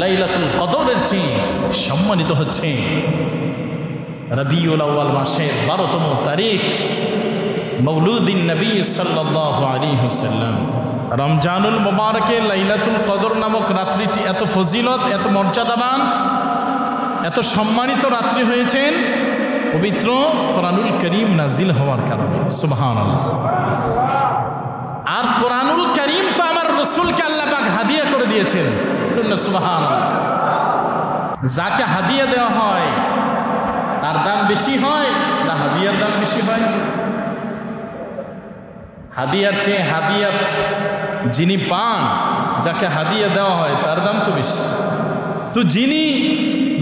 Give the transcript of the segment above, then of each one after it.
লাইলাতুল কদরের চেয়ে সম্মানিত হচ্ছে রবিউল আউয়াল মাসের 12তম তারিখ মৌলুদিন নবী সাল্লাল্লাহু আলাইহি ওয়াসাল্লাম। রমজানুল মুবারকে লাইলাতুল কদর নামক রাত্রিটি এত ফজিলত, এত মর্যাদাবান, এত সম্মানিত রাত্রি হয়েছেন পবিত্র কোরআনুল কারীম নাজিল হওয়ার কারণে। সুবহানাল্লাহ। আর কোরআনুল কারীম তো আমার রাসূলকে আল্লাহ পাক হাদিয়া করে দিয়েছেন। সুবহানাল্লাহ। যাকে হাদিয়া দেওয়া হয় তার দাম বেশি হয় না হাদিয়ার দাম বেশি হয়? হাদিয়ার চেয়ে হাদিয়া যিনি পান, যাকে হাদিয়া দেওয়া হয় তার দাম তো বেশি। তো যিনি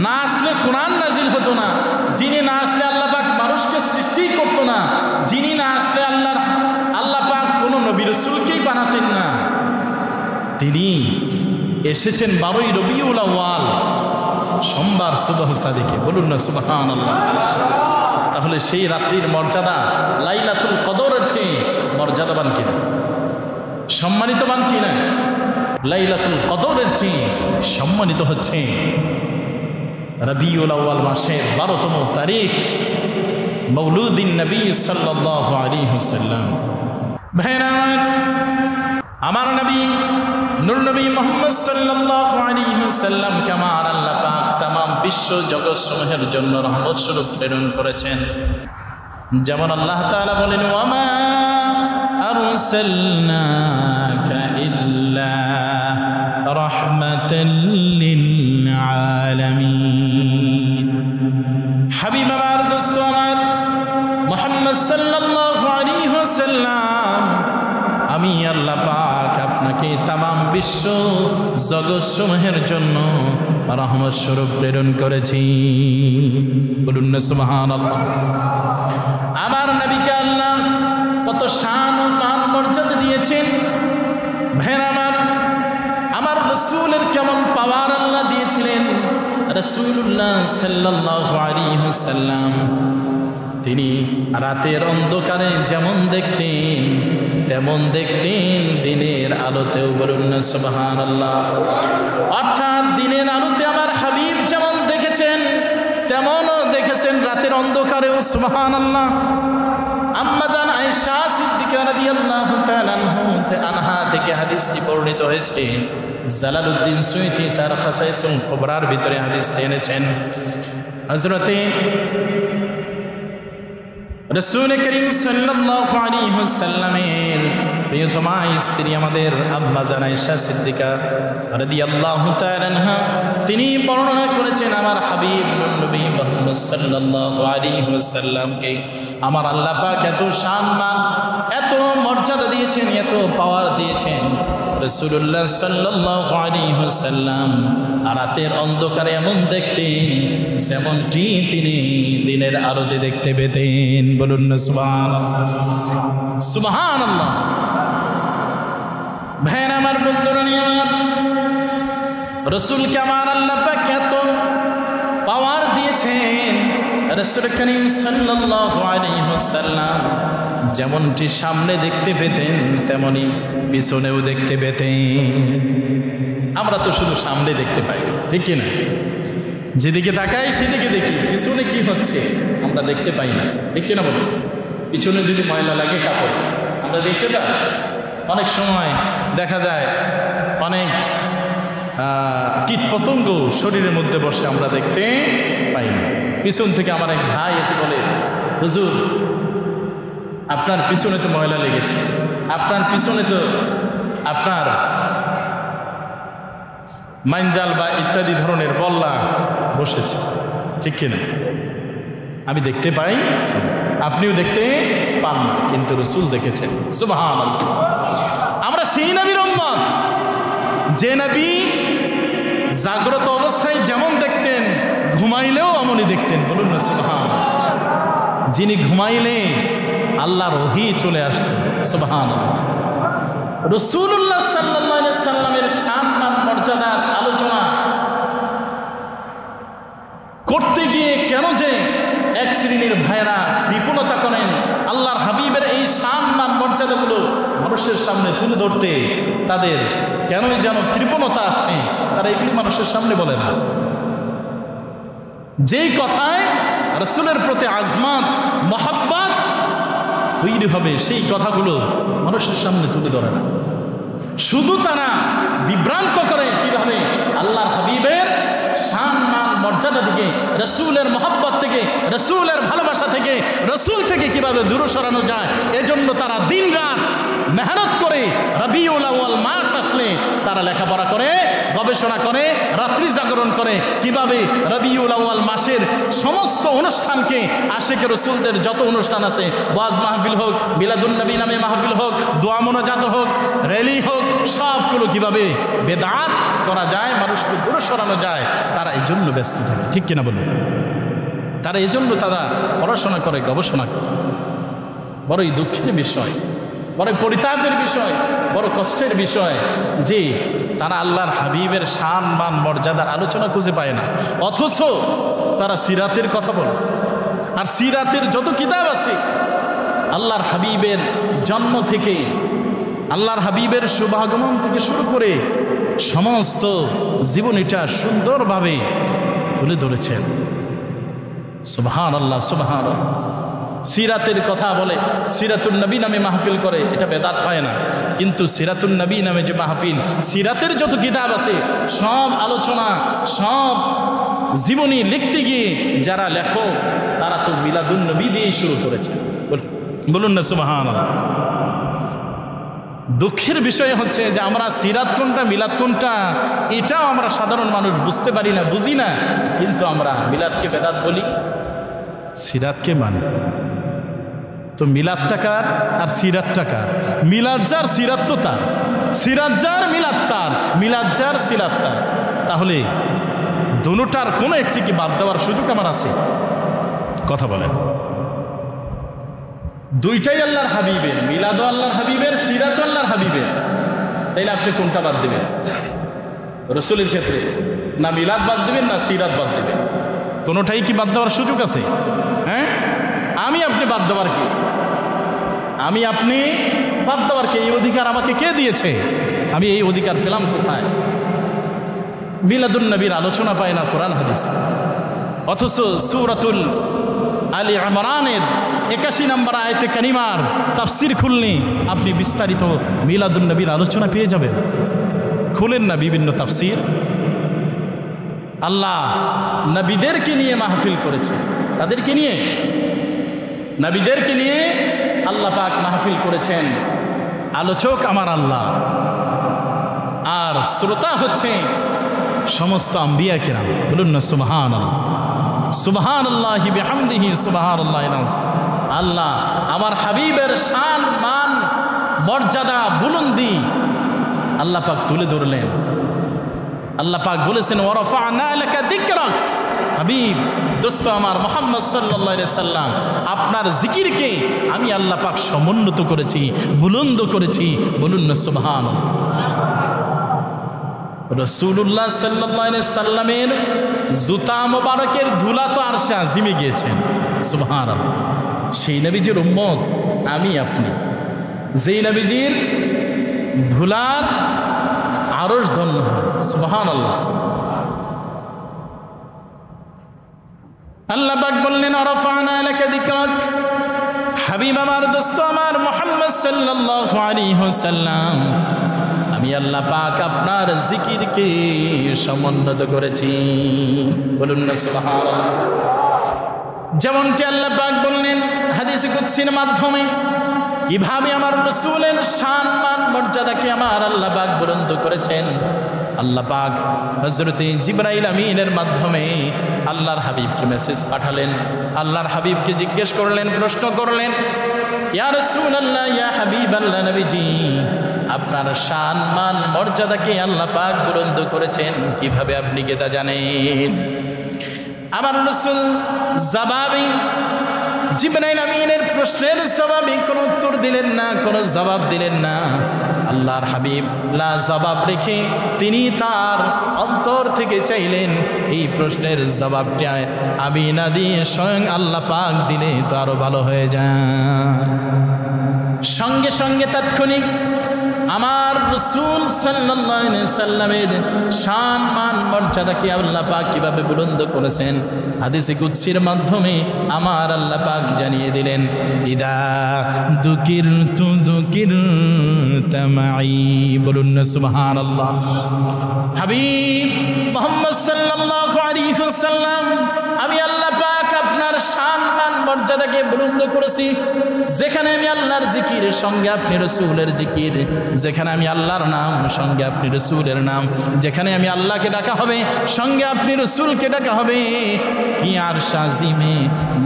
না আসলে কোরআন নাজিল হতো না, যিনি না আসলে আল্লাহ পাক মানুষকে সৃষ্টি করতো না, যিনি না আসলে আল্লাহ পাক কোনো নবী রাসূলকেই বানাতেন না, তিনি এসেছেন 12ই রবিউল আউয়াল সোমবার সুবহ সাদিকে। বলুন না সুবহানাল্লাহ। তাহলে সেই রাত্রির মর্যাদা লাইলাতুল কদরের চেয়ে মর্যাদাবান কিনা, সম্মানিতবান কিনা? লাইলাতুল কদরের চেয়ে সম্মানিত হচ্ছে রবিউল আউয়াল মাসের 12তম তারিখ মৌলুদিন নবী সাল্লাল্লাহু আলাইহি ওয়াসাল্লাম। ভাইরা আমার নবী নূর নবী মুহাম্মদ সাল্লাল্লাহু আলাইহি ওয়াসাল্লাম কে আমার আল্লাহ পাক तमाम বিশ্ব জগৎ সমূহের জন্য রহমত স্বরূপ প্রেরণ করেছেন। যেমন আল্লাহ তাআলা বলেন, ওয়া মা আরসালনাকা ইল্লা রাহমাতাল লিল আলামিন। হাবিব আমার, দোস্ত আমার মুহাম্মদ সাল্লাল্লাহু আলাইহি ওয়াসাল্লাম, আমি আল্লাহ পাক আপনাকে তামাম বিশ্ব জগৎ সমূহের জন্য রহমত স্বরূপ প্রেরণ করেছি। বলুন না সুবহানাল্লাহ। আমার নবীকে আল্লাহ কত শান ও মান মর্যাদা দিয়েছেন। ভাইরা আমার রাসূলের কেমন পাওয়ার আল্লাহ দিয়েছিলেন। রাসূলুল্লাহ সাল্লাল্লাহু আলাইহি ওয়াসাল্লাম তিনি রাতের অন্ধকারে যেমন দেখতেন তেমন দেখতেন দিনের আলোতেও। বলুন না সুবহানাল্লাহ। অর্থাৎ দিনের আলোতে আমার হাবিব যেমন দেখেছেন তেমনও দেখেছেন রাতের অন্ধকারেও। সুবহানাল্লাহ। আম্মা জান আয়েশা সিদ্দিকা রাদিয়াল্লাহু তাআলা আনহা থেকে হাদিসটি বর্ণিত হয়েছে। জালালউদ্দিন সুয়ুতি তার খাসাইসুল কুবরার ভিতরে হাদিসটি এনেছেন। হযরতে রাসূল করিম সাল্লাল্লাহু আলাইহি ওয়াসাল্লামের প্রিয়তমা স্ত্রী আমাদের আম্মা জান আয়েশা সিদ্দিকা রাদিয়াল্লাহু তাআলা আনহা তিনি বর্ণনা করেছেন, আমার হাবিব নবী মুহাম্মদ সাল্লাল্লাহু আলাইহি ওয়াসাল্লামকে আমার আল্লাহ পাক এত সম্মান, এত মর্যাদা দিয়েছেন, এত পাওয়ার দিয়েছেন। রাসূলুল্লাহ সাল্লাল্লাহু আলাইহি ওয়াসাল্লাম রাতের অন্ধকারে এমন দেখতেন যেমনটি তিনি দিনের আলোতে দেখতে পেতেন। বলুন না সুবহানাল্লাহ। সুবহানাল্লাহ। ভাইরা আমার, বন্ধুরা আমার, রাসূলকে আমার আল্লাহ পাক এত পাওয়ার দিয়েছেন। রাসূল করিম সাল্লাল্লাহু আলাইহি ওয়াসাল্লাম যেমনটি সামনে দেখতে পেতেন তেমনি পিছনেও দেখতে পেতেন। আমরা তো শুধু সামনে দেখতে পাই, ঠিক কিনা? যেদিকে তাকাই সেদিকে দেখি, পিছনে কি হচ্ছে আমরা দেখতে পাই না, ঠিক কিনা বলুন? পিছনে যদি ময়লা লাগে কাপড় আমরা দেখতে পাই। অনেক সময় দেখা যায় অনেক কীট পতঙ্গ শরীরের মধ্যে বসে আমরা দেখতে পাই না। পিছন থেকে আমার এক ভাই এসে বলে, হুজুর আপনার পিছনে তো ময়লা লেগেছে, আপনার পিছনে তো আপনার মাইনজাল বা ইত্যাদি ধরনের বল্লা বসেছে, ঠিক কিনা? আমি দেখতে পাই, আপনিও দেখতে পান না, কিন্তু রাসূল দেখেছেন। সুবহানাল্লাহ। আমরা সেই নবীর উম্মত যে নবী জাগ্রত অবস্থায় যেমন দেখতেন ঘুমাইলেও এমনই দেখতেন। বলুন না সুবহানাল্লাহ। যিনি ঘুমাইলে আল্লাহর ওহী চলে আসতো। সুবহানাল্লাহ। রাসূলুল্লাহ সাল্লাল্লাহু আলাইহি ওয়াসাল্লামের সম্মান মর্যাদার আলোচনা করতে গিয়ে কেন যে এক শ্রেণীর ভাইরা কৃপণতা করেন, আল্লাহর হাবিবের এই সম্মান মর্যাদাগুলো মানুষের সামনে তুলে ধরতে তাদের কেনই যেন কৃপণতা আসে, তারা এগুলি মানুষের সামনে বলে না। যেই কথায় রাসূলের প্রতি আজমাত মহাব্বত তৈরি হবে সেই কথাগুলো মানুষের সামনে তুলে ধরে না। শুধু তারা বিভ্রান্ত করে কিভাবে আল্লাহর হাবিবের শান মান মর্যাদা থেকে, রাসূলের মহব্বত থেকে, রাসূলের ভালোবাসা থেকে, রাসূল থেকে কিভাবে দূরে সরানো যায়। এজন্য তারা দিন রাত মেহনত করে, রবিউল আউয়াল মাস আসলে তারা লেখাপড়া করে, গবেষণা করে, রাত্রি জাগরণ করে কিভাবে রবিউল আউয়াল মাসের সমস্ত অনুষ্ঠানকে, আশিক রাসূলদের যত অনুষ্ঠান আছে, ওয়াজ মাহফিল হোক, মিলাদুন নবী নামে মাহফিল হোক, দোয়া মোনাজাত হোক, র্যালি হোক, সবগুলো কিভাবে বেদাত করা যায়, মানুষকে দূরে সরানো যায়, তারা এই জন্য ব্যস্ত থাকে। ঠিক কিনা বলুন? তারা এই জন্য তারা পড়াশোনা করে, গবেষণা করে। বড়ই দুঃখের বিষয়, বড় পরিতাপের বিষয়, বড় কষ্টের বিষয় যে তারা আল্লাহর হাবিবের শান মান মর্যাদার আলোচনা খুঁজে পায় না, অথচ তারা সিরাতের কথা বলে। আর সিরাতের যত কিতাব আছে, আল্লাহর হাবিবের জন্ম থেকে, আল্লাহর হাবিবের শুভাগমন থেকে শুরু করে সমস্ত জীবনীটা সুন্দরভাবে তুলে ধরেছেন। সুবহানাল্লাহ, সুবহানাল্লাহ। সিরাতের কথা বলে, সিরাতুন নবী নামে মাহফিল করে, এটা বেদাত হয় না। কিন্তু সিরাতুন নবী নামে যে মাহফিল, সিরাতের যত কিতাব আছে সব আলোচনা, সব জীবনী লিখতে গিয়ে যারা লেখক তারা তো মিলাদুন নবী দিয়েই শুরু করেছে। বলুন না সুবহানাল্লাহ। দুঃখের বিষয় হচ্ছে যে আমরা সিরাত কোনটা, মিলাদ কোনটা, এটাও আমরা সাধারণ মানুষ বুঝতে পারি না, বুঝি না। কিন্তু আমরা মিলাদকে বেদাত বলি, সিরাতকে মানি। তো মিলাদ টাকার আর সিরাত টাকার, মিলাদ যার সিরাত তো তার, সিরাত যার মিলাদ তার, মিলাদ যার সিরাত তার। তাহলে দুটার কোনো একটি কি বাদ দেওয়ার সুযোগ আমার আছে? কথা বলেন। দুইটাই আল্লাহর হাবিবের, মিলাদও আল্লাহর হাবিবের, সিরাতও আল্লাহর হাবিবের। তাইলে আপনি কোনটা বাদ দেবেন? রাসূলের ক্ষেত্রে না মিলাদ বাদ দিবেন, না সিরাত বাদ দিবেন। কোনোটাই কি বাদ দেওয়ার সুযোগ আছে? হ্যাঁ, আমি আপনি বাদ দেওয়ার কি? আমি আপনি বাদ দেওয়ার কি? এই অধিকার আমাকে কে দিয়েছে? আমি এই অধিকার পেলাম কোথায়? মিলাদুন নবীর আলোচনা পায় না কোরআন হাদিস, অথচ সূরাতুল আলী ইমরানের 81 নম্বর আয়াতে কারিমার তাফসির খুললে আপনি বিস্তারিত মিলাদুন নবীর আলোচনা পেয়ে যাবেন। খুলেন না বিভিন্ন তাফসির। আল্লাহ নবীদেরকে নিয়ে মাহফিল করেছে, তাদেরকে নিয়ে, নবীদেরকে নিয়ে আল্লাহ পাক মাহফিল করেছেন। আলোচক আমার আল্লাহ, আর শ্রোতা হচ্ছে সমস্ত আম্বিয়া কিরাম। বলুন না সুবহানাল্লাহ, সুবহানাল্লাহি বিহামদিহি, সুবহানাল্লাহি আযীম। আল্লাহ আমার হাবিবের শান মান মর্যাদা বুলন্দি আল্লাহ পাক তুলে ধরলেন। আল্লাহ পাক বলেছেন ওয়ারাফা'না লাকা যিকরাক, হাবিব দোস্ত আমার মুহাম্মদ সাল্লাল্লাহু আলাইহি সাল্লাম, আপনার জিকিরকে আমি আল্লাহ পাক সমুন্নত করেছি, বুলন্দ করেছি। বলুন না সুবহানাল্লাহ। রাসূলুল্লাহ সাল্লাল্লাহু আলাইহি সাল্লামের জুতা মোবারকের ধুলা তো আরশে আজিমে গিয়েছেন। সুবহানাল্লাহ। সেই নবীজির উম্মত আমি আপনি, যেই নবীজির ধুলার আরশ ধন্য হয়। সুবহানাল্লাহ। আল্লাহ পাক বললেন ওয়ারাফা'না লাকা যিকরাক, হাবিব আমার দোস্ত আমার মুহাম্মদ সাল্লাল্লাহু আলাইহি ওয়াসাল্লাম, আমি আল্লাহ পাক আপনার জিকিরকে সমুন্নত করেছি। বলুন না সুবহানাল্লাহ। যেমনটি আল্লাহ পাক বললেন হাদিসে কুদসির মাধ্যমে কিভাবে আমার রাসূলের শান মান মর্যাদাকে আমার আল্লাহ পাক বুলন্দ করেছেন। আল্লাহ পাক হযরতে জিবরাইল আমিনের মাধ্যমে আল্লাহর হাবিবকে মেসেজ পাঠালেন। আল্লাহর হাবিবকে জিজ্ঞেস করলেন, প্রশ্ন করলেন, ইয়া রাসূলুল্লাহ, ইয়া হাবিবাল্লাহ, নবীজি আপনার শান মান মর্যাদাকে আল্লাহ পাক বুলন্দ করেছেন কিভাবে, আপনি কি তা জানেন? আমার রাসূল জবাবে, জিবরাইল আমিনের প্রশ্নের জবাবে কোনো উত্তর দিলেন না, কোনো জবাব দিলেন না। আল্লাহর হাবিব লা জবাব রেখে তিনি তার অন্তর থেকে চাইলেন এই প্রশ্নের জবাবটা আমি না দিয়ে স্বয়ং আল্লাহ পাক দিলে তো আরো ভালো হয়ে যায়। সঙ্গে সঙ্গে তাৎক্ষণিক আমার রাসূল সাল্লাল্লাহু আলাইহি সাল্লামের শান মান মর্যাদাকে আল্লাহ পাক কিভাবে বুলন্দ করেছেন হাদিসে কুদসির মাধ্যমে আমার আল্লাহ পাক জানিয়ে দিলেন, ইদা দুকিরতু দুকিরতা মাই। বলুন না সুবহানাল্লাহ। হাবিব মুহাম্মদ সাল্লাল্লাহু আলাইহি ওয়াসাল্লাম, আমি আল্লাহ পাক আপনার শান মান মর্যাদাকে বুলন্দ করেছি। যেখানে আমি আল্লাহর জিকির সঙ্গে আপনি রাসূলের জিকির, যেখানে আমি আল্লাহর নাম সঙ্গে আপনি রাসূলের নাম, যেখানে আমি আল্লাহকে ডাকা হবে সঙ্গে আপনি রাসূলকে ডাকা হবে, কি আরশ আজিমে,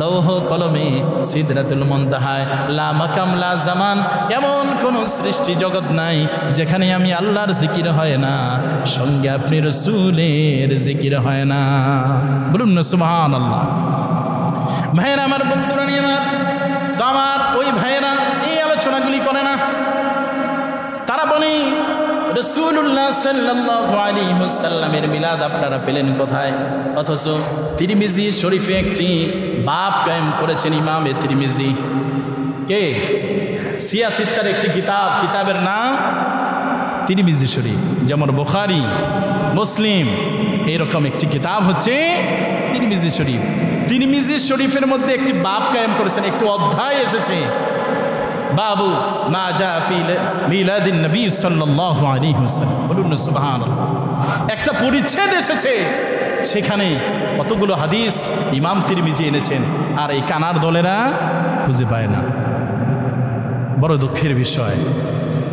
লৌহ কলমে, সিদরাতুল মুনতাহায়, লা মাকাম লা জামান, এমন কোন সৃষ্টি জগৎ নাই যেখানে আমি আল্লাহর জিকির হয় না সঙ্গে আপনি রাসূলের জিকির হয় না। বলুন না সুবহানাল্লাহ। ভাইয়েরা আমার, বন্ধুরা নিয়ে আমার, তো আমার ওই ভাইয়েরা এই আলোচনাগুলি করে না। তারা বলে রাসূলুল্লাহ সাল্লাল্লাহু আলাইহি ওয়াসাল্লামের মিলাদ আপনারা পেলেন কোথায়? অথচ তিরমিজি শরীফে একটি বাব কায়েম করেছেন ইমামে তিরমিজি। কে? সিয়াসিত্তার একটি কিতাব, কিতাবের নাম তিরমিজি শরীফ। যেমন বুখারী, মুসলিম, এরকম একটি কিতাব হচ্ছে তিরমিজি শরীফ। তিরমিজি শরীফের মধ্যে একটি বাব কায়েম করেছেন, একটি অধ্যায় এসেছে, বাবু মা জা ফি মিলাদিন নবী সাল্লাল্লাহু আলাইহি ওয়াসাল্লাম। বলুন না সুবহানাল্লাহ। একটা পরিচ্ছেদ এসেছে, সেখানে কতগুলো হাদিস ইমাম তিরমিজি এনেছেন, আর এই কানার দলেরা খুঁজে পায় না। বড় দুঃখের বিষয়,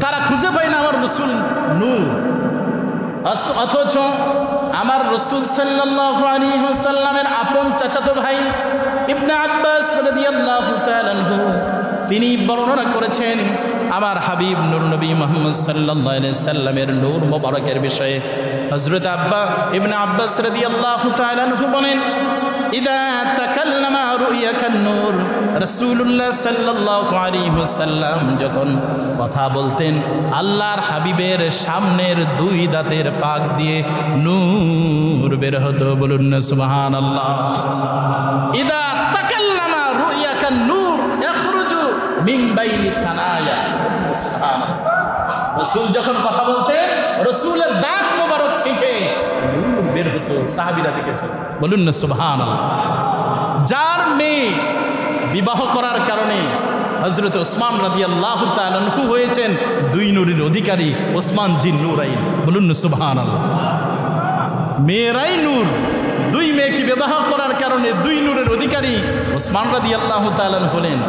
তারা খুঁজে পায় না আমার রাসূল নূর। অথচ আমার রাসূল সাল্লাল্লাহু আলাইহি ওয়াসাল্লামের আপন চাচাতো ভাই ইবনে আব্বাস রাদিয়াল্লাহু তাআলা আনহু, তিনি বর্ণনা করেছেন আমার হাবিব নূর নবী মুহাম্মদ সাল্লাল্লাহু আলাইহি সাল্লামের নূর মোবারকের বিষয়ে। হযরত আব্বা ইবনে আব্বাস রাদিয়াল্লাহু তাআলা আনহু বলেন, ইদা তাকাল্লামা রুয়াকান নূর, রাসূলুল্লাহ সাল্লাল্লাহু আলাইহি ওয়াসাল্লাম যখন কথা বলতেন, আল্লাহর হাবিবের সামনের দুই দাঁতের ফাঁক দিয়ে নূর বের হতো। বলুন না সুবহানাল্লাহ। ইদা তাকাল্লামা রুয়াকান নূর ইখরুজু মিন বাইনি সানায়া। সুবহানাল্লাহ। রাসূল যখন কথা বলতেন, রাসূলের দাঁত মোবারক থেকে নূর বের হতো, সাহাবীরা দেখেছেন। বলুন না সুবহানাল্লাহ। যার মেয়ে বিবাহ করার কারণে হযরত ওসমান রাদিয়াল্লাহু তাআলা আনহু হয়েছেন দুই নূরের অধিকারী, ওসমান জিন নূরাইন। বলুন না সুবহানাল্লাহ। মেয়েরাই নূর, দুই মেয়েকে বিবাহ করার কারণে দুই নূরের অধিকারী ওসমান রাদিয়াল্লাহু তাআলা হলেন।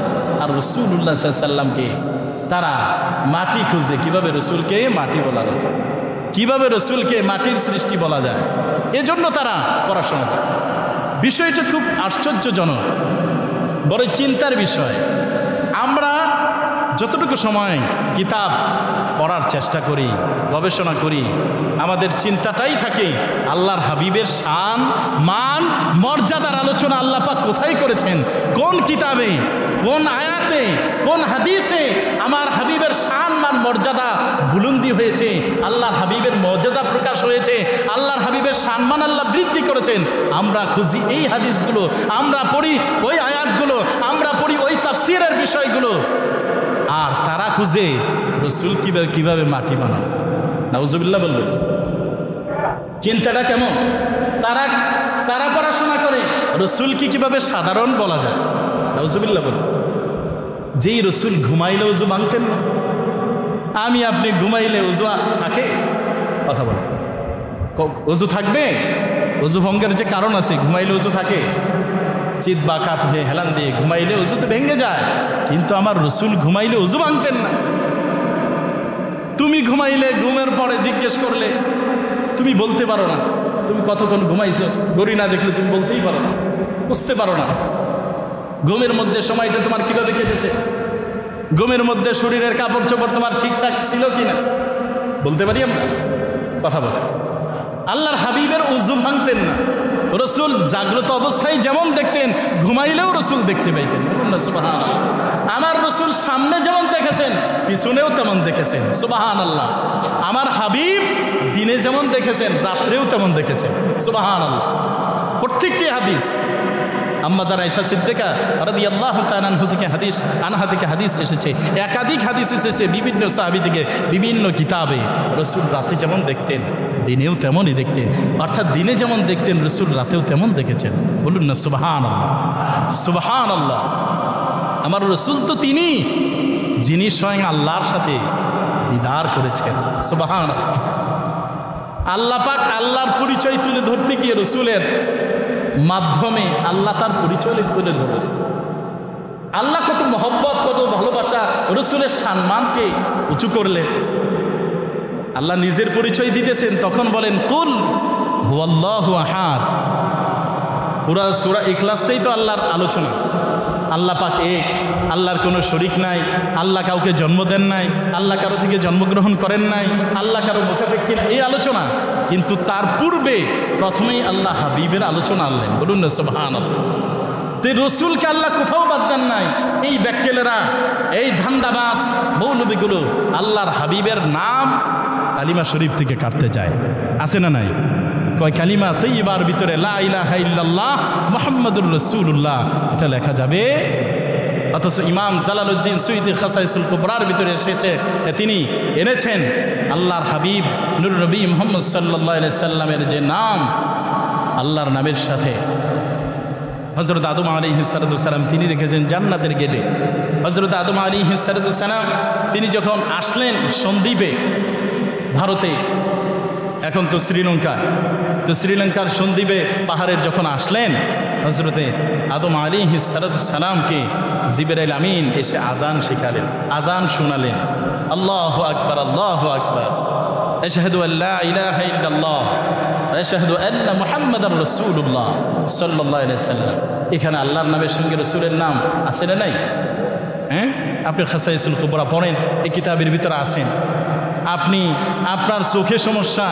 আর রাসূলুল্লাহ সাল্লাল্লাহু আলাইহি ওয়াসাল্লামকে তারা মাটি খুঁজে, কিভাবে রাসূলকে মাটি বলা হতো, কিভাবে রাসূলকে মাটির সৃষ্টি বলা যায়, এজন্য তারা পড়াশোনা করে। বিষয়টা খুব আশ্চর্যজনক, বড় চিন্তার বিষয়। আমরা যতটুকু সময় কিতাব পড়ার চেষ্টা করি, গবেষণা করি, আমাদের চিন্তাটাই থাকে আল্লাহর হাবিবের শান মান মর্যাদার আলোচনা আল্লাহ পাক কোথায় করেছেন, কোন কিতাবে, কোন আয়াতে, কোন হাদিসে আমার হাবিবের শান মান মর্যাদা বুলন্দি হয়েছে, আল্লাহর হাবিবের মর্যাদা প্রকাশ হয়েছে, আল্লাহর হাবিবের সম্মান আল্লাহ বৃদ্ধি করেছেন। আমরা খুঁজি এই হাদিসগুলো, আমরা পড়ি ওই আয়াতগুলো, আমরা পড়ি ওই তাফসীরের বিষয়গুলো, আর তারা খুঁজে রাসূল কিভাবে মাটি বানাতো। নাউজুবিল্লাহ বলবেন। চিন্তাটা কেমন? তারা পড়াশোনা করে রাসূল কিভাবে সাধারণ বলা যায়। নাউজুবিল্লাহ বলবেন। যেই রাসূল ঘুমাইলে ওযু ভাঙতেন না, আমি আপনি ঘুমাইলে ওযু থাকে? কথা বল, ওযু থাকবে? ওযু ভঙ্গের যে কারণ আছে, ঘুমাইলে ওযু থাকে? চিত বা কাত হয়ে হেলান দিয়ে ঘুমাইলে ওযু তো ভেঙে যায়, কিন্তু আমার রাসূল ঘুমাইলে ওযু ভাঙতেন না। তুমি ঘুমাইলে, ঘুমের পরে জিজ্ঞেস করলে তুমি বলতে পারো না তুমি কতক্ষণ ঘুমাইছো, ঘড়ি না দেখলে তুমি বলতেই পারো না, বুঝতে পারো না ঘুমের মধ্যে সময়টা তোমার কিভাবে কেটেছে, ঘুমের মধ্যে শরীরের কাপড় চোপড় তোমার ঠিকঠাক ছিল কিনা, বলতে পারি আমরা? কথা বলে আল্লাহর হাবিবের ওযু ভাঙতেন না। রাসূল জাগ্রত অবস্থায় যেমন দেখতেন, ঘুমাইলেও রাসূল দেখতে পাইতেন। সুবহানাল্লাহ। আমার রাসূল সামনে যেমন দেখেছেন, পিছনেও তেমন দেখেছেন। সুবহানাল্লাহ। আমার হাবিব দিনে যেমন দেখেছেন, রাত্রেও তেমন দেখেছেন। সুবহানাল্লাহ। প্রত্যেকটি হাদিস আম্মা যারা আয়েশা সিদ্দিকা রাদিয়াল্লাহু তাআলা আনহা থেকে হাদিস এসেছে, একাধিক হাদিস এসেছে বিভিন্ন সাহাবী থেকে বিভিন্ন কিতাবে। রাসূল রাতে যেমন দেখতেন দিনেও তেমনই দেখতেন, অর্থাৎ দিনে যেমন দেখতেন রাসূল রাতেও তেমন দেখেছেন। বলুন না সুবহানাল্লাহ, সুবহানাল্লাহ। আমার রাসূল তো তিনি যিনি স্বয়ং আল্লাহর সাথে দিদার করেছেন। সুবহানাল্লাহ। আল্লাহ পাক আল্লাহর পরিচয় তুলে ধরতে গিয়ে রাসূলের মাধ্যমে আল্লাহ তার পরিচয় তুলে ধরে। আল্লাহ কত মহব্বত, কত ভালোবাসা, রাসূলের সম্মানকে উঁচু করলেন। আল্লাহ নিজের পরিচয় দিতেছেন, তখন বলেন কুল হুয়াল্লাহু আহাদ। পুরা সূরা ইখলাসটাই তো আল্লাহর আলোচনা। আল্লাহ পাক এক, আল্লাহর কোনো শরীক নাই, আল্লাহ কাউকে জন্ম দেন নাই, আল্লাহ কারো থেকে জন্মগ্রহণ করেন নাই, আল্লাহ কারো মুখাপেক্ষী না, এই আলোচনা। কিন্তু তার পূর্বে প্রথমেই আল্লাহ হাবিবের আলোচনা আনলেন। বলুন না সুবহানাল্লাহ। তো রসুলকে আল্লাহ কোথাও বাদ দেন নাই। এই ব্যাককেলেরা, এই ধান্দাবাজ মৌলবীগুলো আল্লাহর হাবিবের নাম কালিমা শরীফ থেকে কাটতে যায়, আছে না নাই? কয় কালিমা তৈয়বার ভিতরে লা ইলাহা ইল্লাল্লাহ মুহাম্মাদুর রাসূলুল্লাহ এটা লেখা যাবে, অথচ ইমাম জালালউদ্দিন সুয়ুতী খাসাইসুল কুবরার ভিতরে এসেছে, তিনি এনেছেন আল্লাহর হাবিব নূর নবী মুহাম্মদ সাল্লাল্লাহু আলাইহি সাল্লামের যে নাম, আল্লাহর নামের সাথে হযরত আদম আলাইহিস সালাম তিনি দেখেছেন জান্নাতের গেটে। হযরত আদম আলাইহিস সালাম তিনি যখন আসলেন সন্দ্বীপে, ভারতে, এখন তো শ্রীলঙ্কা, তো শ্রীলঙ্কার সন্দ্বীপে পাহাড়ের যখন আসলেন, হযরতে আদম আলাইহিস সালামকে জিবরাইল আমিন এসে আজান শেখালেন, আজান শোনালেন। আল্লাহু আকবার, আল্লাহু আকবার, আশহাদু আল্লা ইলাহা ইল্লাল্লাহ ওয়া আশহাদু আন্না মুহাম্মাদার রাসূলুল্লাহ সাল্লাল্লাহু আলাইহি সাল্লাম। এখানে আল্লাহর নামের সঙ্গে রাসূলের নাম আছে না নাই? হ্যাঁ, আপনি খাসাইসুল কুবরা পড়েন, এই কিতাবের ভিতরে আছেন। আপনি আপনার চোখে সমস্যা,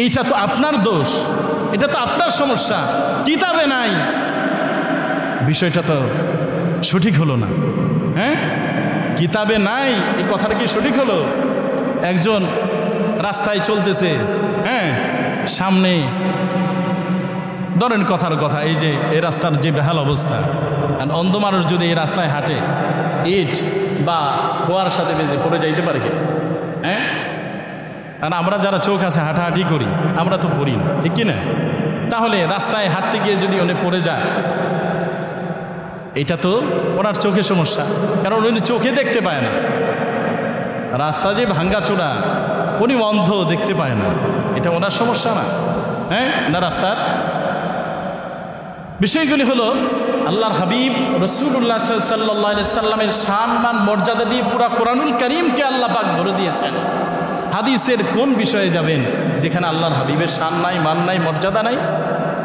এইটা তো আপনার দোষ, এটা তো আপনার সমস্যা, কিতাবে নাই, বিষয়টা তো সঠিক হলো না। হ্যাঁ, কিতাবে নাই, এই কথাটা কি সঠিক হলো? একজন রাস্তায় চলতেছে, হ্যাঁ, সামনে ধরেন কথার কথা, এই যে এই রাস্তার যে বেহাল অবস্থা, আর অন্ধ মানুষ যদি এই রাস্তায় হাঁটে, ইট বা খোয়ার সাথে বেজে পড়ে যাইতে পারে কি? হ্যাঁ, আর আমরা যারা চোখ আছে হাঁটাহাঁটি করি, আমরা তো পড়ি না, ঠিক কি না? তাহলে রাস্তায় হাঁটতে গিয়ে যদি উনি পড়ে যায়, এটা তো ওনার চোখে সমস্যা, কারণ উনি চোখে দেখতে পায় না। রাস্তা যে ভাঙ্গাচোরা, উনি অন্ধ, দেখতে পায় না, এটা ওনার সমস্যা না। হ্যাঁ না, রাস্তার বিষয়গুলি হলো আল্লাহর হাবিব রাসূলুল্লাহ সাল্লাল্লাহু আলাইহি সাল্লামের সম্মান মর্যাদা দিয়ে পুরা কোরআনুল কারীমকে আল্লাহ পাক ভরে দিয়েছেন। হাদিসের কোন বিষয়ে যাবেন যেখানে আল্লাহর হাবিবের শান নাই, মান নাই, মর্যাদা নাই?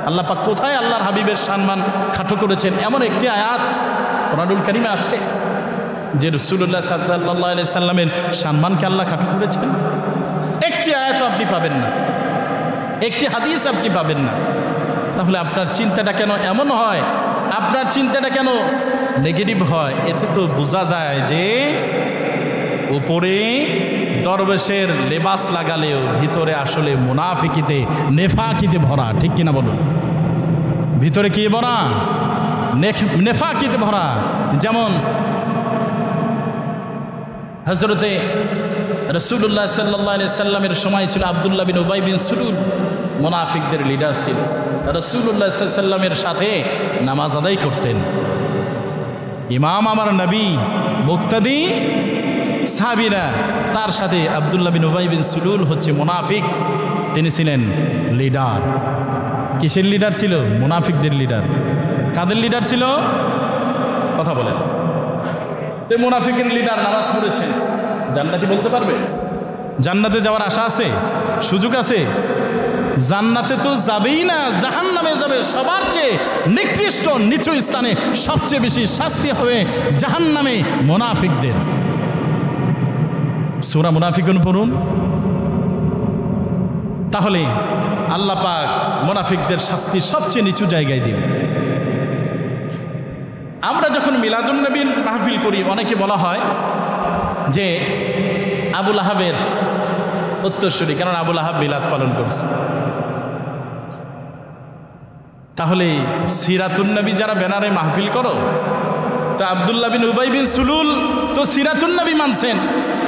আল্লাহ পাক কোথায় আল্লাহর হাবিবের সম্মান খাটো করেছেন এমন একটি আয়াত কোরআনুল কারীমে আছে যে রাসূলুল্লাহ সাল্লাল্লাহু আলাইহি সাল্লামের সম্মানকে আল্লাহ খাটো করেছেন? একটি আয়াত আপনি পাবেন না, একটি হাদিস আপনি পাবেন না। তাহলে আপনার চিন্তাটা কেন এমন হয়, আপনার চিন্তাটা কেন নেগেটিভ হয়? এতে তো বোঝা যায় যে উপরে দরবেশের লেবাস লাগালেও ভিতরে আসলে মুনাফিকিতে, নেফাকিতে ভরা, ঠিক কিনা বলুন? ভিতরে কি ভরা? নেফাকিতে ভরা। যেমন হযরতে রাসূলুল্লাহ সাল্লাল্লাহু আলাইহি সাল্লামের সময় ছিল আব্দুল্লাহ বিন উবাই বিন সুলুল, মুনাফিকদের লিডার ছিল। রাসূলুল্লাহ সাল্লাল্লাহু আলাইহি সাল্লামের সাথে নামাজ আদায় করতেন। ইমাম আমার নবী, মুক্তাদি সাহাবীরা, তার সাথে আব্দুল্লাহ বিন উবাই বিন সুলুল হচ্ছে মুনাফিক, তিনি ছিলেন লিডার। কিসের লিডার ছিল? মুনাফিকদের লিডার। কাদের লিডার ছিল? কথা বলেন। তো মুনাফিকের লিডার নামাজ পড়েছে, জান্নাতি বলতে পারবে? জান্নাতে যাওয়ার আশা আছে, সুযোগ আছে? জান্নাতে তো যাবেই না, জাহান্নামে যাবে। সবার চেয়ে নিকৃষ্ট নিচু স্থানে সবচেয়ে বেশি শাস্তি হবে জাহান্নামে মুনাফিকদের। সূরা মুনাফিকুন পড়ুন। তাহলে আল্লাহ পাক মুনাফিকদের শাস্তি সবচেয়ে নিচু জায়গায় দিন। আমরা যখন মিলাদুন নবীর মাহফিল করি, অনেকে বলা হয় যে আবুল আহাবের উত্তরসূরি, কারণ আবুল আহাব মিলাদ পালন করছে। তাহলে সিরাতুন নবী যারা ব্যানারে মাহফিল করো, তো আব্দুল্লাহ বিন উবাই বিন সুলুল তো সিরাতুন নবী মানছেন,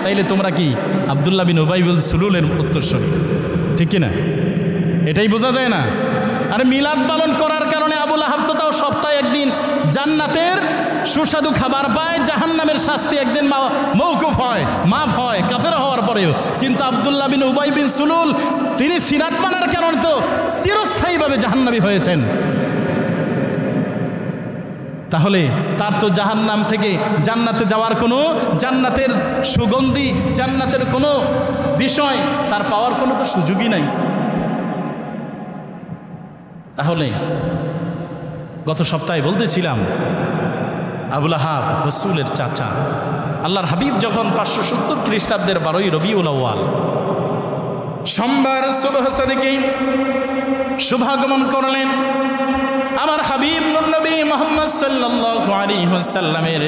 তাইলে তোমরা কি আব্দুল্লাহ বিন উবাই বিন সুলুলের উত্তরসূরি, ঠিক কিনা? এটাই বোঝা যায় না? আর মিলাদ পালন করার কারণে আবু লাহাব তো তাও সপ্তাহে একদিন জান্নাতের সুস্বাদু খাবার পায়, জাহান্নামের শাস্তি একদিন মৌকুফ হয়, মাফ হয় কাফের হওয়ার পরেও। কিন্তু আব্দুল্লাহ বিন উবাই বিন সুলুল তিনি সিরাত মানার কারণে তো চিরস্থায়ীভাবে জাহান্নামী হয়েছেন। তাহলে তার তো জাহান্নাম থেকে জান্নাতে যাওয়ার কোনো, জান্নাতের সুগন্ধি, জান্নাতের কোনো বিষয় তার পাওয়ার কোনো তো সুযোগই নাই। তাহলে গত সপ্তাহে বলতেছিলাম আবু লাহাব রাসূলের চাচা। আল্লাহর হাবিব যখন 570 খ্রিস্টাব্দের 12ই রবিউল আউয়াল সোমবার সুবহ সাদিকে শুভাগমন করলেন, আমার হাবিব নূর নবী মুহাম্মদ সাল্লাল্লাহু আলাইহি ওয়াসাল্লামের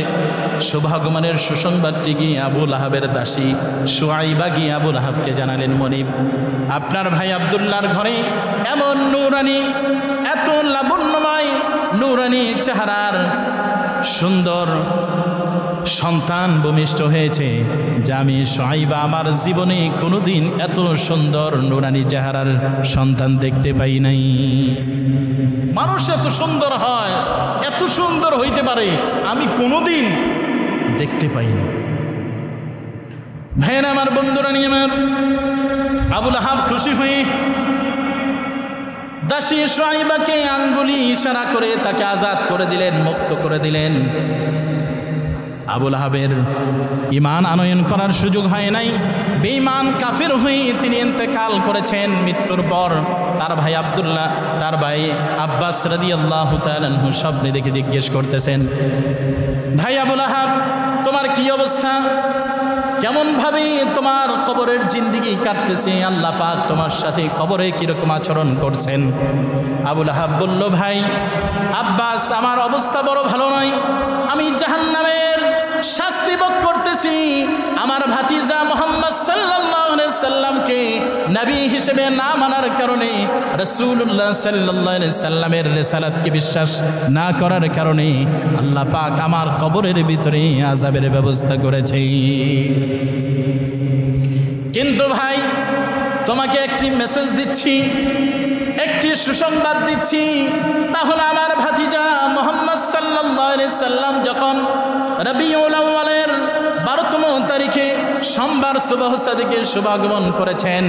শুভাগমনের সুসংবাদটি গিয়ে আবু লাহাবের দাসী সুআইবা গিয়ে আবু লাহাবকে জানালেন, মনিব আপনার ভাই আব্দুল্লাহর ঘরে এমন নূরানি, এত লাবণ্যময় নূরানি চেহারার সুন্দর সন্তান ভূমিষ্ঠ হয়েছে, যা আমি সুআইবা আমার জীবনে কোনোদিন এত সুন্দর নূরানি চেহারার সন্তান দেখতে পাই নাই। মানুষ এত সুন্দর হয়, এত সুন্দর হইতে পারে আমি কোনোদিন দেখতে পাইনি। ভাইয়েরা আমার, বন্ধুরা নিয়ে আমার, আবু লাহাব খুশি হয়ে দাসী সুআইবাকে আঙ্গুলি ইশারা করে তাকে আজাদ করে দিলেন, মুক্ত করে দিলেন। আবু লাহাবের ঈমান আনয়ন করার সুযোগ হয় নাই, বেঈমান কাফির হয়ে তিনি ইন্তেকাল করেছেন। মৃত্যুর পর তার ভাই আব্দুল্লাহ, তার ভাই আব্বাস রাদিয়াল্লাহু তাআলা আনহু স্বপ্নে দেখে জিজ্ঞেস করতেছেন, ভাই আবু লাহাব তোমার কি অবস্থা, কেমনভাবে তোমার কবরের জিন্দেগি কাটতেছে, আল্লাহ পাক তোমার সাথে কবরে কীরকম আচরণ করছেন? আবু লাহাব বলল, ভাই আব্বাস আমার অবস্থা বড় ভালো নয়, আমি জাহান্নামের শাস্তি ভোগ করতেছি। আমার ভাতিজা মুহাম্মদ সাল্লাল্লাহু আলাইহি সাল্লামকে নবী হিসেবে না মানার কারণে, রাসূলুল্লাহ সাল্লাল্লাহু আলাইহি সাল্লামের রিসালাতকে বিশ্বাস না করার কারণে আল্লাহ পাক আমার কবরের ভিতরে আযাবের ব্যবস্থা করেছে। কিন্তু ভাই তোমাকে একটি মেসেজ দিচ্ছি, একটি সুসংবাদ দিচ্ছি, তাহলে আমার ভাতিজা মুহাম্মদ সাল্লাল্লাহু আলাইহি সাল্লাম যখন রবিউল আউয়ালের 12তম তারিখে সোমবার সুবহ সাদিকে শুভাগমন করেছেন,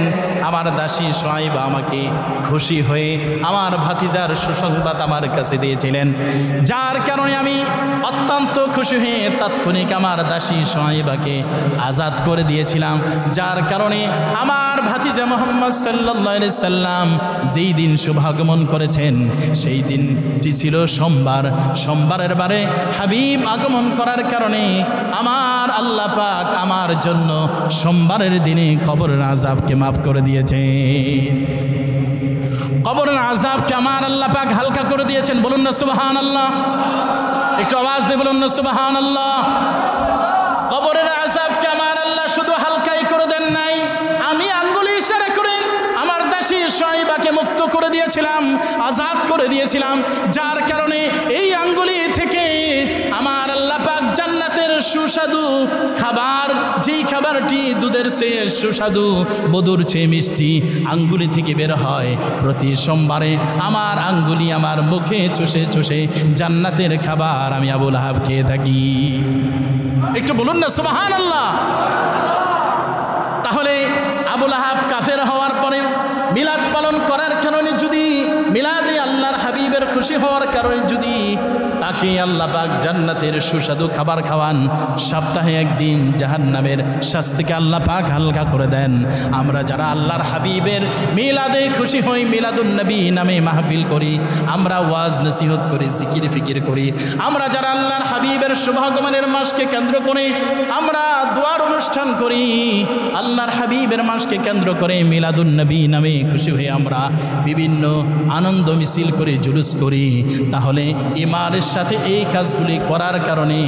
আমার দাসী সুআইবা আমাকে খুশি হয়ে আমার ভাতিজার সুসংবাদ আমার কাছে দিয়েছিলেন, যার কারণে আমি অত্যন্ত খুশি হয়ে তাৎক্ষণিক আমার দাসী সুআইবাকে আজাদ করে দিয়েছিলাম। যার কারণে আমার ভাতিজা মুহাম্মদ সাল্লাল্লাহু আলাইহি সাল্লাম যেই দিন শুভাগমন করেছেন সেই দিনটি ছিল সোমবার। সোমবারের বারে হাবিব আগমন করার কারণে আমার আল্লাহ পাক আমার জন্য সোমবারের দিনে কবরের আযাবকে মাফ করে দিয়েছেন। কবরের আযাবকে আমার আল্লাহ পাক হালকা করে দিয়েছেন। বলুন না সুবহানাল্লাহ, একটু আওয়াজ দিয়ে বলুন না সুবহানাল্লাহ। কবরের আযাবকে আমার আল্লাহ শুধু হালকাই করে দেন নাই, আমি আঙ্গুলি ইশারা করে আমার দাসী সুআইবাকে মুক্ত করে দিয়েছিলাম, আজাদ করে দিয়েছিলাম। যার কারণে এই আঙ্গুলি থেকে আমার আল্লাহ পাক জান্নাতের সুস্বাদু খাবার, যেই খাবারটি দুধের চেয়ে সুস্বাদু, মধুর চেয়ে মিষ্টি আঙ্গুলি থেকে বের হয়, প্রতি সোমবারে আমার আঙ্গুলি আমার মুখে চুষে চুষে জান্নাতের খাবার আমি আবু লাহাব খেয়ে থাকি। একটু বলুন না সুবহানাল্লাহ। তাহলে আবু লাহাব কাফের হওয়ার পরে মিলাদ পালন করার কারণে, যদি মিলাদে আল্লাহর হাবিবের খুশি হওয়ার কারণে যদি তাকে আল্লাহ পাক জান্নাতের সুস্বাদু খাবার খাওয়ান, সপ্তাহে একদিন জাহান্নামের শাস্তিকে আল্লাহ পাক হালকা করে দেন। আমরা যারা আল্লাহর হাবিবের মিলাদে খুশি হই, মিলাদুন নবী নামে মাহফিল করি, আমরা ওয়াজ নসিহত করি, জিকির ফিকির করি, আমরা যারা আল্লাহর হাবিবের শুভাগমনের মাসকে কেন্দ্র করে আমরা দোয়ার অনুষ্ঠান করি, আল্লাহর হাবিবের মাসকে কেন্দ্র করে মিলাদুন নবী নামে খুশি হয়ে আমরা বিভিন্ন আনন্দ মিছিল করে জুলুস করি, তাহলে ইমানের সাথে এই কাজগুলি করার কারণে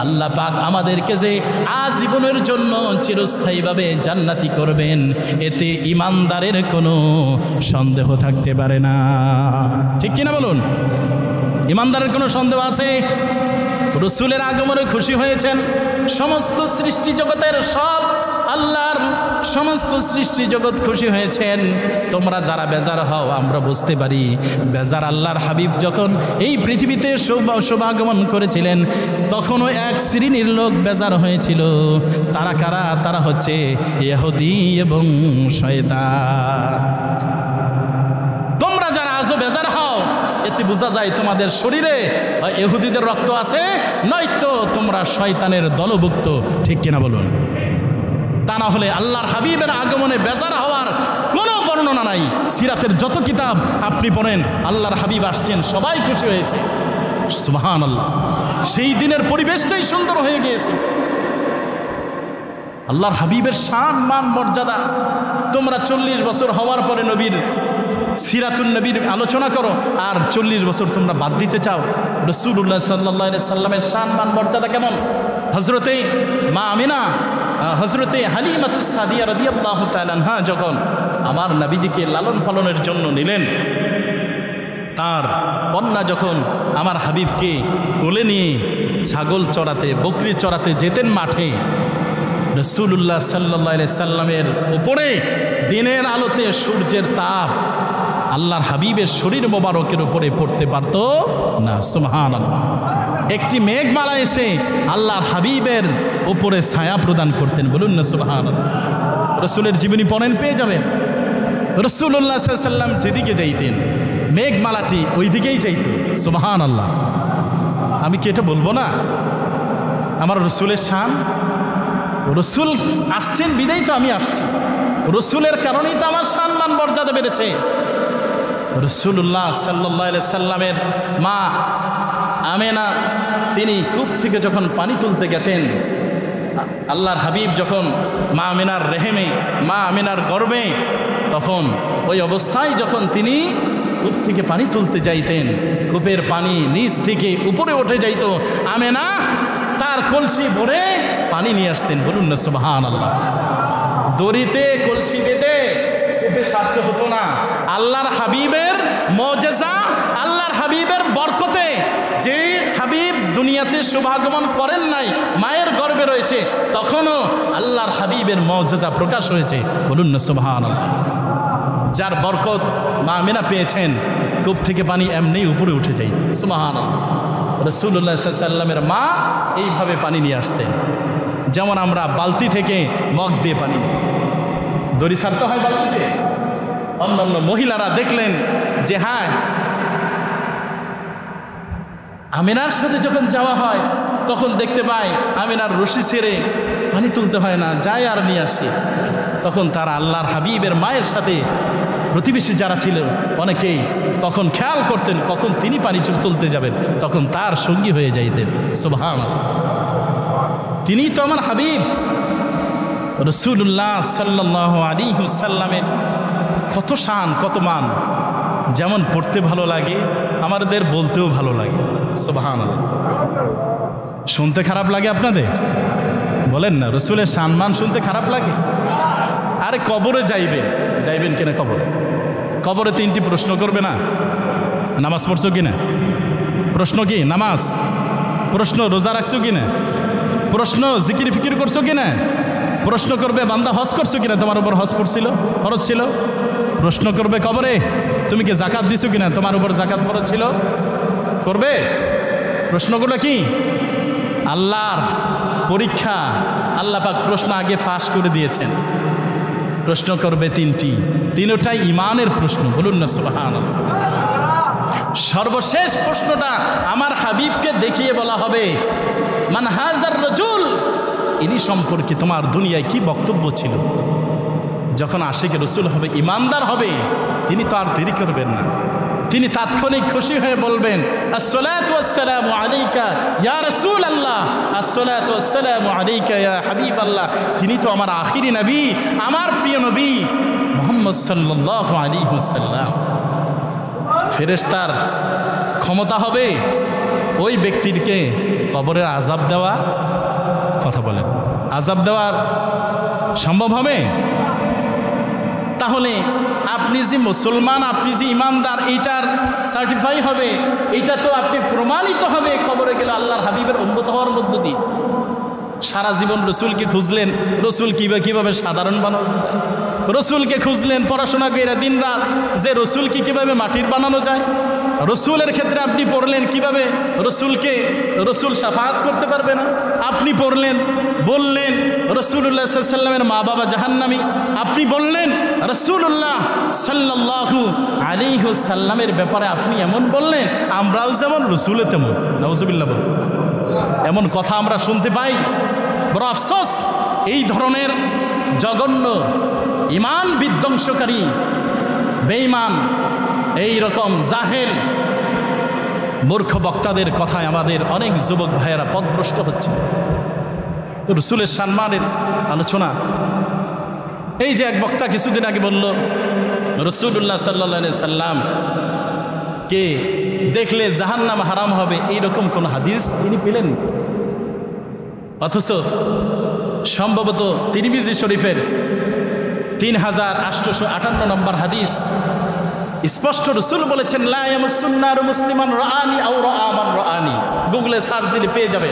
আল্লাহ পাক আমাদেরকে যে আজীবনের জন্য চিরস্থায়ীভাবে জান্নাতি করবেন, এতে ইমানদারের কোনো সন্দেহ থাকতে পারে না। ঠিক কিনা বলুন? ইমানদারের কোনো সন্দেহ আছে? রাসূলের আগমনে খুশি হয়েছেন সমস্ত সৃষ্টি জগতের সব আল্লাহর সমস্ত সৃষ্টি জগৎ খুশি হয়েছেন। তোমরা যারা বেজার হও আমরা বুঝতে পারি, বেজার আল্লাহর হাবিব যখন এই পৃথিবীতে শুভাগমন করেছিলেন তখনও এক শ্রেণীর লোক বেজার হয়েছিল। তারা কারা? তারা হচ্ছে ইহুদি এবং শয়তান। তোমরা যারা আজও বেজার হও, এতে বোঝা যায় তোমাদের শরীরে ইহুদিদের রক্ত আছে, নয়তো তোমরা শয়তানের দলভুক্ত। ঠিক কিনা বলুন? তা না হলে আল্লাহর হাবিবের আগমনে বেজার হওয়ার কোনো বর্ণনা নাই। সিরাতের যত কিতাব আপনি পড়েন, আল্লাহর হাবিব আসছেন সবাই খুশি হয়েছে। সুবহানাল্লাহ। সেই দিনের পরিবেশটাই সুন্দর হয়ে গিয়েছে। আল্লাহর হাবিবের শান মান মর্যাদা। তোমরা 40 বছর হওয়ার পরে নবীর সিরাতুন নবীর আলোচনা করো, আর 40 বছর তোমরা বাদ দিতে চাও। রাসূলুল্লাহ সাল্লাল্লাহু আলাইহি সাল্লামের শান মান মর্যাদা কেমন? হযরতে মা আমিনা, হযরতে হালিমাতুস সাদিয়া রাদিয়াল্লাহু তাআলা আনহা যখন আমার নবীজিকে লালন পালনের জন্য নিলেন, তার কন্যা যখন আমার হাবিবকে কোলে নিয়ে ছাগল চড়াতে, বকরি চড়াতে যেতেন মাঠে, রাসূলুল্লাহ সাল্লাল্লাহু আলাইহি সাল্লামের উপরে দিনের আলোতে সূর্যের তাপ আল্লাহর হাবিবের শরীর মোবারকের উপরে পড়তে পারত না। সুবহানাল্লাহ। একটি মেঘমালা এসে আল্লাহর হাবিবের উপরে ছায়া প্রদান করতেন। বলুন না সুবহানাল্লাহ। রাসূলের জীবনী পড়েন, পেয়ে যাবেন। রাসূলুল্লাহ সাল্লাল্লাহু আলাইহি সাল্লাম যেদিকে যাইতেন মেঘমালাটি ওই দিকেই যাইত। সুবহানাল্লাহ। আমি কি এটা বলবো না? আমার রাসূলের শান। রাসূল আসছেন বিদায় তো আমি আসছি, রাসূলের কারণেই তো আমার সম্মান মর্যাদা বেড়েছে। রাসূলুল্লাহ সাল্লাল্লাহু আলাইহি সাল্লামের মা আমেনা তিনি কূপ থেকে যখন পানি তুলতে গেতেন, আল্লাহর হাবিব যখন মা আমেনার রেহেমে, মা আমেনার গর্বে, তখন ওই অবস্থায় যখন তিনি কূপ থেকে পানি তুলতে যাইতেন, কূপের পানি নিচ থেকে উপরে উঠে যাইত, আমেনা তার কলসি ভরে পানি নিয়ে আসতেন। বলুন না সুবহানাল্লাহ। দড়িতে কলসি বেঁধে কূপে ছাড়তে হতো না। আল্লাহর হাবিবের মুজিজা, আল্লাহর হাবিবের বরকতে, যে হাবিব দুনিয়াতে শুভাগমন করেন নাই, মায়ের গর্ভে রয়েছে, তখনও আল্লাহর হাবিবের মুজিজা প্রকাশ হয়েছে। বলুন না সুবহানাল্লাহ। যার বরকত মা আমিনা পেয়েছেন, কূপ থেকে পানি এমনি উপরে উঠে যাইত। সুবহানাল্লাহ। রাসূলুল্লাহ সাল্লাল্লাহু আলাইহি সাল্লামের মা এইভাবে পানি নিয়ে আসতেন। যেমন আমরা বালতি থেকে মগ দিয়ে পানি নিই, দড়ি ছাড়তে হয় বালতিতে। অন্যান্য মহিলারা দেখলেন যে হ্যাঁ, আমিনার সাথে যখন যাওয়া হয় তখন দেখতে পাই আমিনার রশি ছেড়ে পানি তুলতে হয় না, যায় আর নিয়ে আসে। তখন তারা আল্লাহর হাবিবের মায়ের সাথে প্রতিবেশী যারা ছিল অনেকেই তখন খেয়াল করতেন কখন তিনি পানি তুলতে যাবেন, তখন তার সঙ্গী হয়ে যাইতেন। সুবহানাল্লাহ। তিনি তো আমার হাবিব। রাসূলুল্লাহ সাল্লাল্লাহু আলাইহি ওয়াসাল্লামের কত শান, কত মান। যেমন পড়তে ভালো লাগে, আমাদের বলতেও ভালো লাগে। সুবহানাল্লাহ। শুনতে খারাপ লাগে আপনাদের? বলেন না, রাসূলের শান মান শুনতে খারাপ লাগে? আরে কবরে যাইবেন কিনা? কবরে 3টি প্রশ্ন করবে না? নামাজ পড়ছো কিনা? প্রশ্ন কি নামাজ? প্রশ্ন রোজা রাখছো কিনা? প্রশ্ন জিকির ফিকির করছো কিনা? প্রশ্ন করবে বান্দা হজ করছো কিনা, তোমার উপর হজ পড়ছিল, ফরজ ছিল। প্রশ্ন করবে কবরে তুমি কি জাকাত দিছো কিনা, তোমার উপর জাকাত ফরজ ছিল, করবে। প্রশ্নগুলো কি? আল্লাহর পরীক্ষা। আল্লাহ পাক প্রশ্ন আগে ফাঁস করে দিয়েছেন। প্রশ্ন করবে 3টি, 3টাই ইমানের প্রশ্ন। বলুন না সুবহানাল্লাহ। সর্বশেষ প্রশ্নটা আমার হাবিবকে দেখিয়ে বলা হবে, মান হাজার রাজুল, ইনি সম্পর্কে তোমার দুনিয়ায় কি বক্তব্য ছিল। যখন আশিকে রাসূল হবে, ইমানদার হবে, তিনি তো আর দেরি করবেন না, তিনি তাৎক্ষণিক খুশি হয়ে বলবেন আসসালাতু ওয়াসসালামু আলাইকা ইয়া রাসূলুল্লাহ, আসসালাতু ওয়াসসালামু আলাইকা ইয়া হাবিবাল্লাহ। তিনি তো আমার আখিরি নবী, আমার প্রিয় নবী মুহাম্মদ সাল্লাল্লাহু আলাইহি ওয়াসাল্লাম। ফেরেশতার ক্ষমতা হবে ওই ব্যক্তিকে কবরের আযাব দেওয়া, কথা বলেন, আযাব দেওয়ার সম্ভব হবে? তাহলে আপনি যে মুসলমান, আপনি যে ইমানদার, এইটার সার্টিফাই হবে, এইটা তো আপনি প্রমাণিত হবে কবরে গেলে আল্লাহর হাবিবের উম্মত হওয়ার মধ্য দিয়ে। সারা জীবন রসুলকে খুঁজলেন, রসুল কিভাবে সাধারণ বানানো যায়, রসুলকে খুঁজলেন পড়াশোনা করে দিন রাত, যে রসুলকে কিভাবে মাটির বানানো যায়। রসুলের ক্ষেত্রে আপনি পড়লেন কিভাবে রসুল শাফাআত করতে পারবে না। আপনি পড়লেন, বললেন রসুল্লাহ সাল্লামের মা বাবা জাহান্নামী। আপনি বললেন রসুল্লাহ সাল্লাল্লাহু আলাইহি ওয়াসাল্লামের ব্যাপারে আপনি এমন বললেন, আমরাও যেমন রসুলে তেমন। নাউজুবিল্লাহ, এমন কথা আমরা শুনতে পাই। বড় আফসোস, এই ধরনের জঘন্য ইমান বিধ্বংসকারী বেঈমান, এই রকম জাহেল মূর্খ বক্তাদের কথায় আমাদের অনেক যুবক ভাইয়েরা পথভ্রষ্ট হচ্ছে। তো রসুলের সম্মানের আলোচনা, এই যে এক বক্তা কিছুদিন আগে বলল রসুল্লাহ সাল্লাল্লাহু আলাইহি সাল্লাম কে দেখলে জাহান্নাম হারাম হবে, এইরকম কোন হাদিস তিনি পেলেন। অথচ সম্ভবত তিরমিজি শরীফের 3858 নম্বর হাদিস স্পষ্ট রসুল বলেছেন, লা ইয়ামাসসুন্নার মুসলিমান রাআনি আও রাআ মান রাআনি। গুগলে সার্চ দিলে পেয়ে যাবে।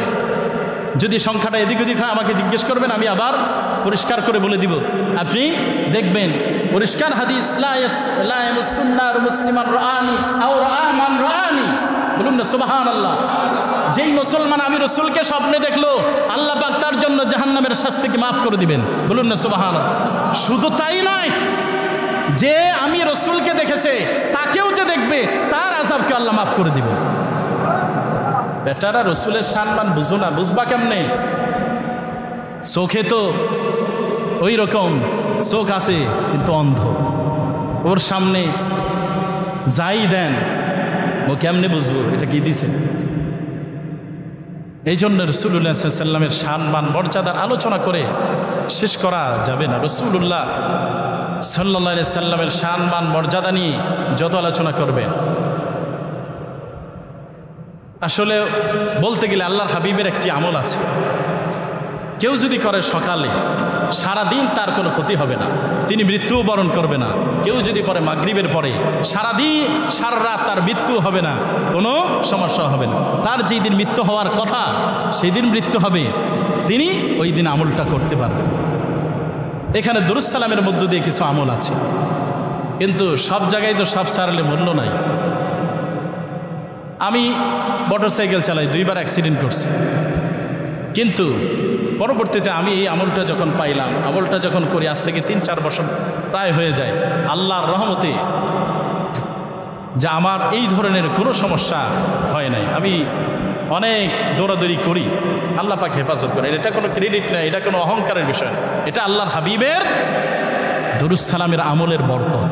যদি সংখ্যাটা এদিক ওদিক হয় আমাকে জিজ্ঞেস করবেন, আমি আবার পরিষ্কার করে বলে দিব। আপনি দেখবেন পরিষ্কার হাদিস, লা ইয়ামাসসুন্নার মুসলিমান রাআনি আও রাআ মান রাআনি। বলুন না সুবহানাল্লাহ। যেই মুসলমান আমি রসুলকে স্বপ্নে দেখলো, আল্লাহ পাক তার জন্য জাহান্নামের শাস্তিকে মাফ করে দিবেন। বলুন না সুবহানাল্লাহ। শুধু তাই নয়, যে আমি রসুলকে দেখেছে তাকেও যে দেখবে তার আযাবকে আল্লাহ মাফ করে দিবেন। বেটারা রসুলের সম্মান বুঝো না, বুঝবা কেমনে? চোখে তো ওই রকম চোখ আছে কিন্তু অন্ধ, ওর সামনে যাই দেন ও কেমনে বুঝবো এটা কি দিছে? এই জন্য রসুল্লাহ সাল্লামের সম্মান মর্যাদার আলোচনা করে শেষ করা যাবে না। রসুল্লাহ সাল্লাল্লাহু আলাইহি সাল্লামের সম্মান মর্যাদা নিয়ে যত আলোচনা করবেন, আসলে বলতে গেলে আল্লাহর হাবিবের একটি আমল আছে, কেউ যদি করে সকালে সারাদিন তার কোনো ক্ষতি হবে না, তিনি মৃত্যু বরণ করবে না। কেউ যদি পরে মাগরিবের পরে সারাদিন সারা রাত তার মৃত্যু হবে না, কোনো সমস্যা হবে না। তার যেই দিন মৃত্যু হওয়ার কথা সেই দিন মৃত্যু হবে, তিনি ওই দিন আমলটা করতে পারবেন। এখানে দুরূদ সালামের মধ্য দিয়ে কিছু আমল আছে, কিন্তু সব জায়গায় তো সব সারলে মূল্য নাই। আমি মোটরসাইকেল চালাই, 2বার অ্যাক্সিডেন্ট করছি, কিন্তু পরবর্তীতে আমি এই আমলটা যখন পাইলাম, আমলটা যখন করি, আজ থেকে 3-4 বছর প্রায় হয়ে যায়, আল্লাহর রহমতে যে আমার এই ধরনের কোনো সমস্যা হয় নাই। আমি অনেক দৌড়াদৌড়ি করি, আল্লাহ পাক হেফাজত করেন। এটা কোনো ক্রেডিট নাই, এটা কোনো অহংকারের বিষয় না, এটা আল্লাহর হাবিবের দুরূদ সালামের আমলের বরকত,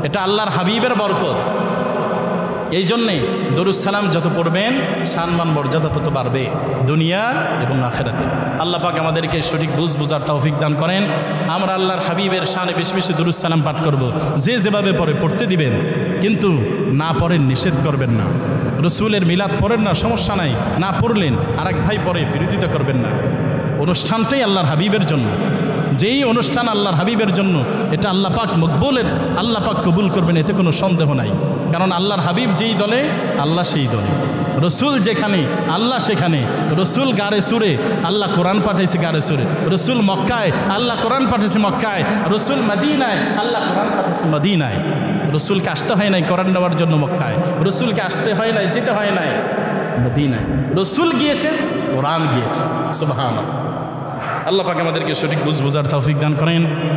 এটা আল্লাহর হাবিবের বরকত। এই জন্যে দুরূদ সালাম যত পড়বেন সম্মান মর্যাদা তত বাড়বে দুনিয়া এবং আখিরাতে। আল্লাহ পাক আমাদেরকে সঠিক বুঝার তৌফিক দান করেন। আমরা আল্লাহর হাবিবের শানে বেশি বেশি দুরূদ সালাম পাঠ করব, যে যেভাবে পড়ে পড়তে দিবেন, কিন্তু না পড়েন নিষেধ করবেন না। রসুলের মিলাদ পড়েন না, সমস্যা নাই, না পড়লেন আরেক ভাই পড়ে বিরোধিতা করবেন না। অনুষ্ঠানটাই আল্লাহর হাবিবের জন্য, যেই অনুষ্ঠান আল্লাহর হাবিবের জন্য, এটা আল্লাহ পাক মকবুলের, আল্লাহ পাক কবুল করবেন, এতে কোনো সন্দেহ নাই। কারণ আল্লাহর হাবিব যেই দলে আল্লাহ সেই দলে, রসুল যেখানে আল্লাহ সেখানে। রসুল গারে সুরে, আল্লাহ কোরআন পাঠাইছে গারে সুরে। রসুল মক্কায়, আল্লাহ কোরআন পাঠাইছে মক্কায়। রসুল মদিনায়, আল্লাহ কোরআন পাঠাইছে মদিনায়। রসুলকে আসতে হয় নাই কোরআন নেওয়ার জন্য মক্কায়, রসুলকে আসতে হয় নাই, যেতে হয় নাই মদিনায়। রসুল গিয়েছে, কোরআন গিয়েছে। সুবহানাল্লাহ। আল্লাহ পাক আমাদেরকে সঠিক বুঝার তৌফিক দান করেন।